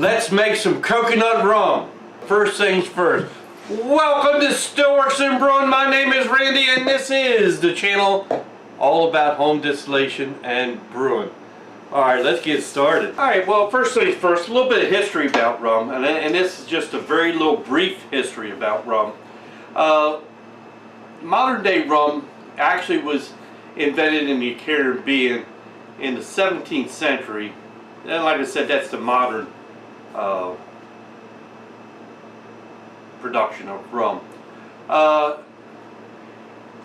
Let's make some coconut rum. First things first. Welcome to Stillworks and Brewing. My name is Randy and this is the channel all about home distillation and brewing. Alright, let's get started. Alright, well, first things first, a little bit of history about rum, and this is just a very little brief history about rum. Modern day rum actually was invented in the Caribbean in the 17th century. And like I said, that's the modern production of rum.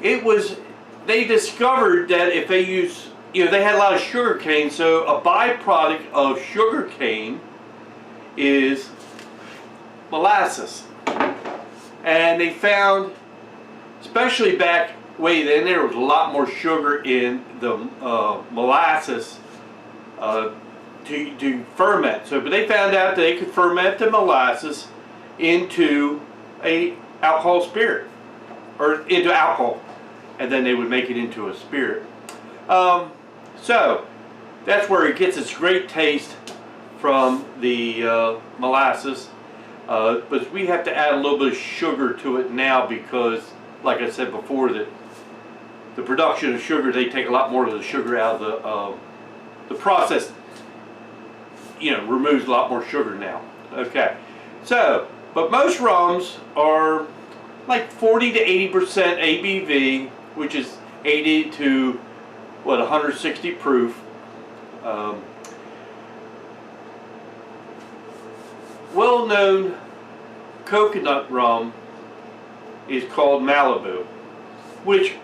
They discovered that if they use, they had a lot of sugar cane, so a byproduct of sugar cane is molasses. And they found, especially back way then, there was a lot more sugar in the molasses to ferment. But they found out that they could ferment the molasses into a alcohol spirit, or into alcohol, and then they would make it into a spirit. So that's where it gets its great taste from the molasses. But we have to add a little bit of sugar to it now because, like I said before, that the production of sugar, they take a lot more of the sugar out of the process. Removes a lot more sugar now. Okay, so but most rums are like 40 to 80% ABV, which is 80 to 160 proof. Well-known coconut rum is called Malibu, which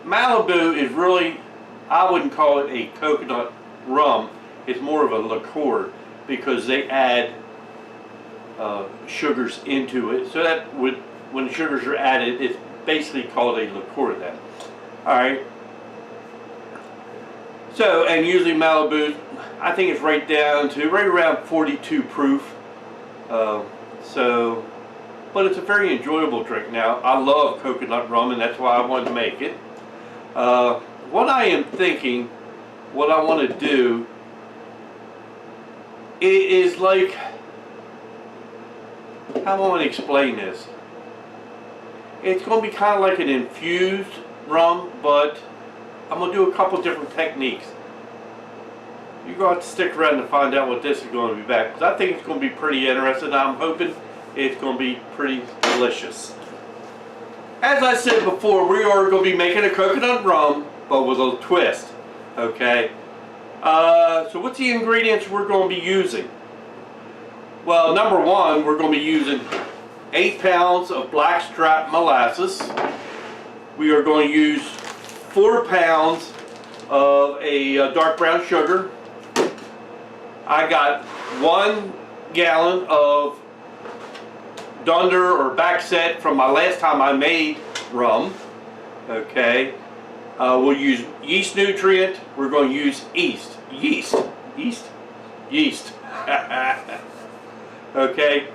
Malibu is really, I wouldn't call it a coconut rum. It's more of a liqueur because they add sugars into it. So that would, when the sugars are added, it's basically called a liqueur then. Alright. So, and usually Malibu, I think it's right around 42 proof. But it's a very enjoyable drink. Now, I love coconut rum and that's why I wanted to make it. What I am thinking, what I want to do is like, how do I want to explain this? It's going to be kind of like an infused rum, but I'm going to do a couple different techniques. You're going to have to stick around to find out what this is going to be back, because I think it's going to be pretty interesting. I'm hoping it's going to be pretty delicious. As I said before, we are going to be making a coconut rum, but with a twist. Okay? So what's the ingredients we're going to be using? Well, number one, we're going to be using 8 pounds of blackstrap molasses. We are going to use 4 pounds of a dark brown sugar. I got 1 gallon of dunder or backset from my last time I made rum. Okay. We'll use yeast nutrient. We're going to use yeast. Okay.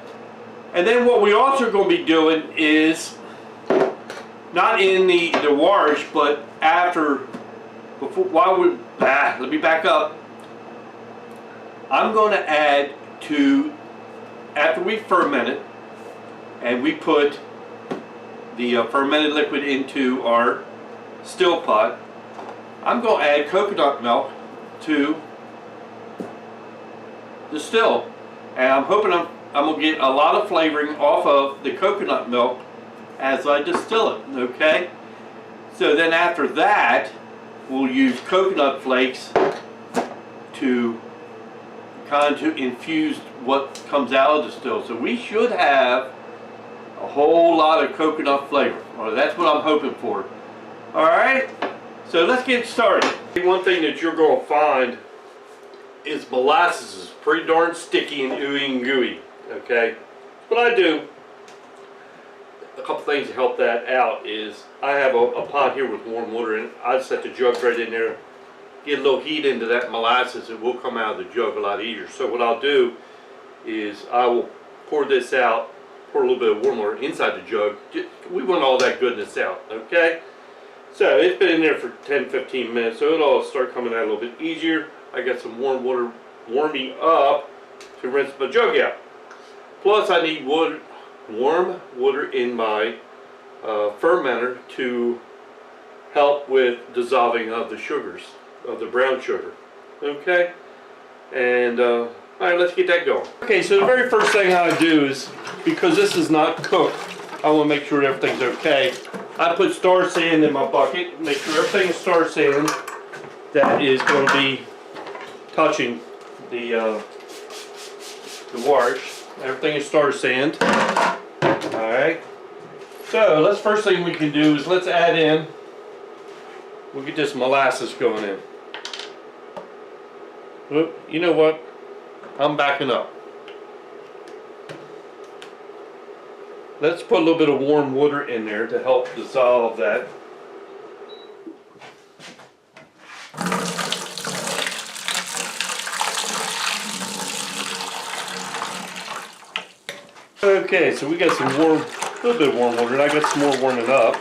And then what we also are going to be doing is, not in the wash, but let me back up. I'm going to add after we ferment it, and we put the fermented liquid into our still pot, I'm going to add coconut milk to the still. And I'm hoping I'm going to get a lot of flavoring off of the coconut milk as I distill it, okay? So then after that, we'll use coconut flakes to kind of infuse what comes out of the still. So we should have a whole lot of coconut flavor. Or that's what I'm hoping for. Alright, so let's get started. One thing that you're going to find is molasses is pretty darn sticky and ooey and gooey. Okay, what I do, a couple things to help that out is I have a pot here with warm water in it. I set the jug right in there, get a little heat into that molasses, it will come out of the jug a lot easier. So what I'll do is I will pour this out, pour a little bit of warm water inside the jug. We want all that goodness out, okay? So it's been in there for 10-15 minutes, so it'll all start coming out a little bit easier. I got some warm water warming up to rinse my jug out. Plus I need water, warm water in my fermenter to help with dissolving of the sugars, of the brown sugar. Okay? And alright, let's get that going. Okay, so the very first thing I do is, because this is not cooked, I want to make sure everything's okay. I put star sand in my bucket, make sure everything is star sand that is going to be touching the wash. Everything is star sand. Alright. So, first thing we can do is let's add in, we'll get this molasses going in. Oop, you know what? I'm backing up. Let's put a little bit of warm water in there to help dissolve that. Okay, so we got some warm, a little bit of warm water, and I got some more warming up.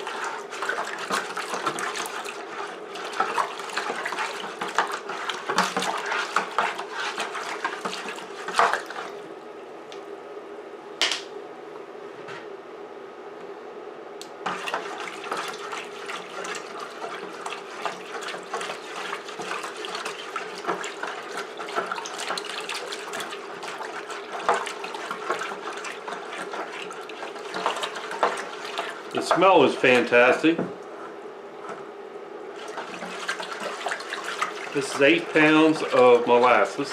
The smell is fantastic. This is 8 pounds of molasses.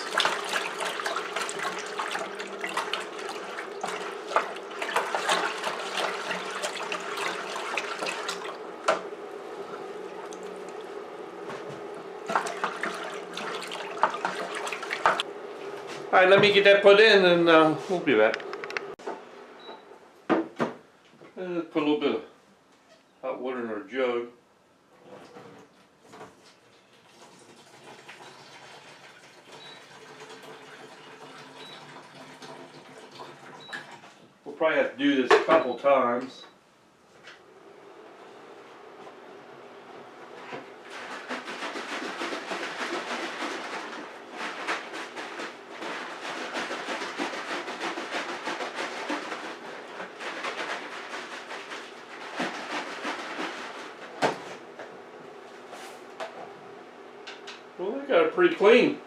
Alright, let me get that put in and we'll be back. Let's put a little bit of hot water in our jug. We'll probably have to do this a couple times. Well, they got it pretty clean.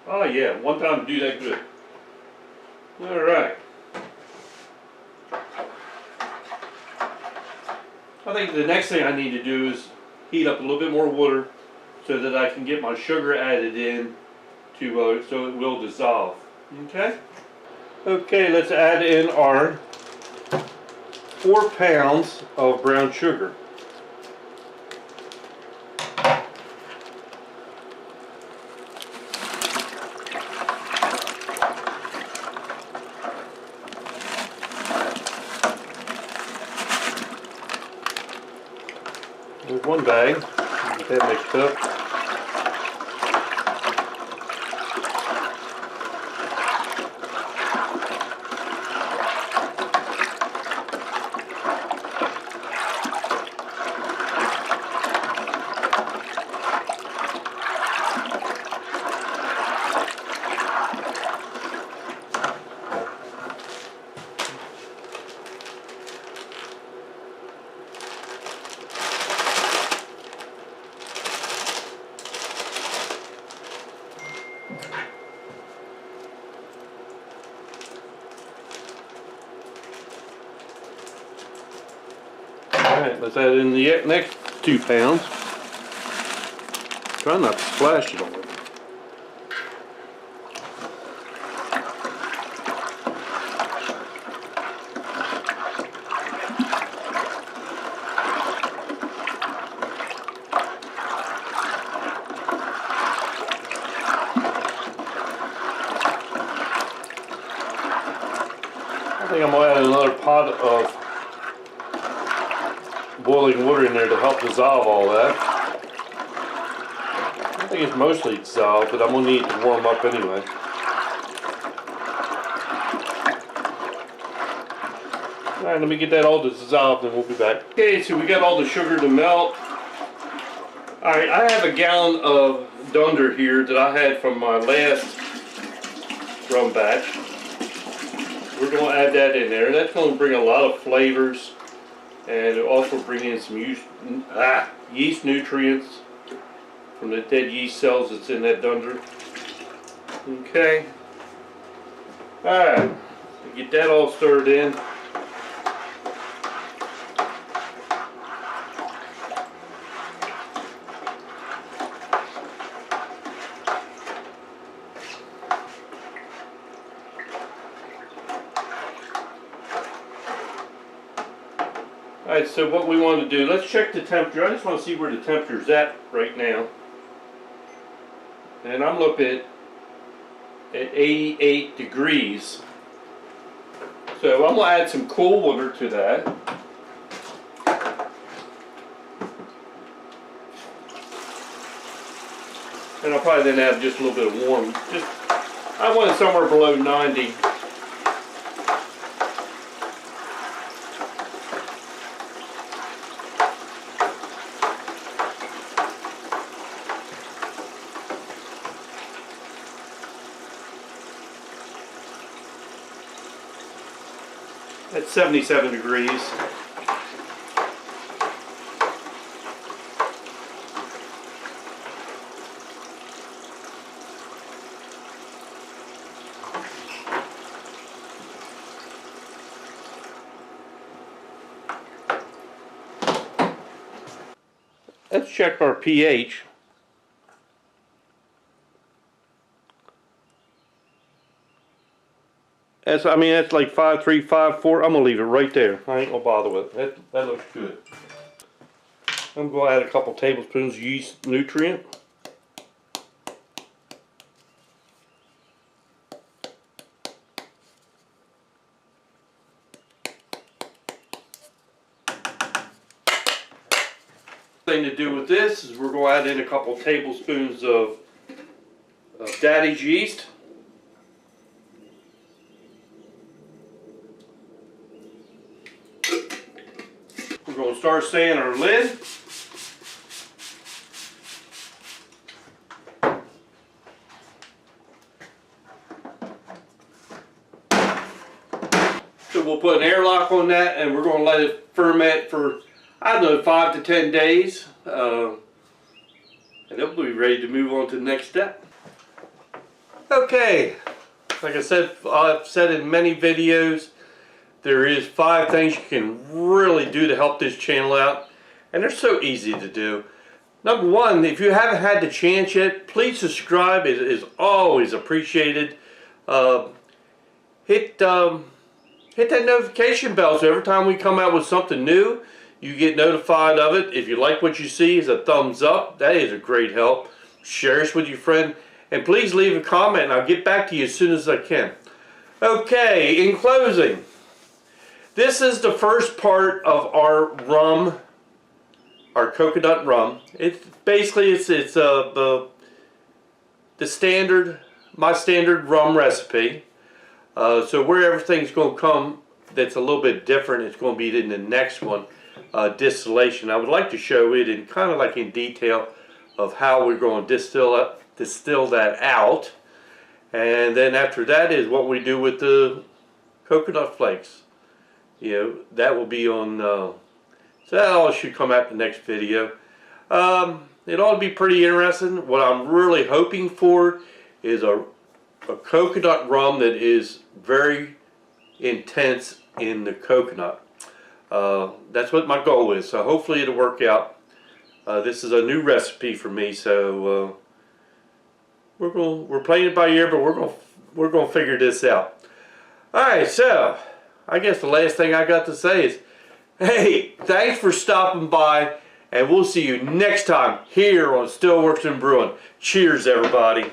Oh yeah, one time to do that good. Alright. I think the next thing I need to do is heat up a little bit more water so that I can get my sugar added in to so it will dissolve. Okay? Okay, let's add in our 4 pounds of brown sugar. There's one bag. Get that mixed up. Alright, let's add in the next 2 pounds. Try not to splash it on it. I think I'm going to add another pot of boiling water in there to help dissolve all that. I think it's mostly dissolved, but I'm going to need it to warm up anyway. Alright, let me get that all dissolved and we'll be back. Okay, so we got all the sugar to melt. Alright, I have a gallon of dunder here that I had from my last rum batch. We're going to add that in there. That's going to bring a lot of flavors, and it'll also bring in some yeast nutrients from the dead yeast cells that's in that dunder. Okay. Alright, get that all stirred in. Alright, so what we want to do, let's check the temperature. I just want to see where the temperature's at right now. And I'm looking at 88 degrees. So I'm going to add some cool water to that. And I'll probably then add just a little bit of warm. I want it somewhere below 90. At 77 degrees. Let's check our pH. That's like 5.3, 5.4. I'm gonna leave it right there. I ain't gonna bother with it. That looks good. I'm gonna add a couple tablespoons of yeast nutrient. Thing to do with this is we're going to add in a couple tablespoons of daddy's yeast. We're going to start sanding our lid. So we'll put an airlock on that, and we're going to let it ferment for, I don't know, 5 to 10 days. And it'll be ready to move on to the next step. Okay, like I said, I've said in many videos, there is 5 things you can really do to help this channel out, and they're so easy to do. Number 1, if you haven't had the chance yet, please subscribe. It is always appreciated. Hit that notification bell so every time we come out with something new, you get notified of it. If you like what you see, is a thumbs up. That is a great help. Share this with your friend, and please leave a comment, and I'll get back to you as soon as I can. Okay, in closing, this is the first part of our rum, our coconut rum. It's basically the standard, my standard rum recipe. So where everything's going to come that's a little bit different, it's going to be in the next one, distillation. I would like to show it in kind of like in detail of how we're going to distill that out, and then after that is what we do with the coconut flakes. You know, that will be on, so that all should come out in the next video. It ought to be pretty interesting. What I'm really hoping for is a coconut rum that is very intense in the coconut. That's what my goal is, so hopefully it'll work out. This is a new recipe for me, so we're playing it by ear, but we're gonna figure this out. All right, so I guess the last thing I got to say is, hey, thanks for stopping by, and we'll see you next time here on Stillworks and Brewing. Cheers, everybody.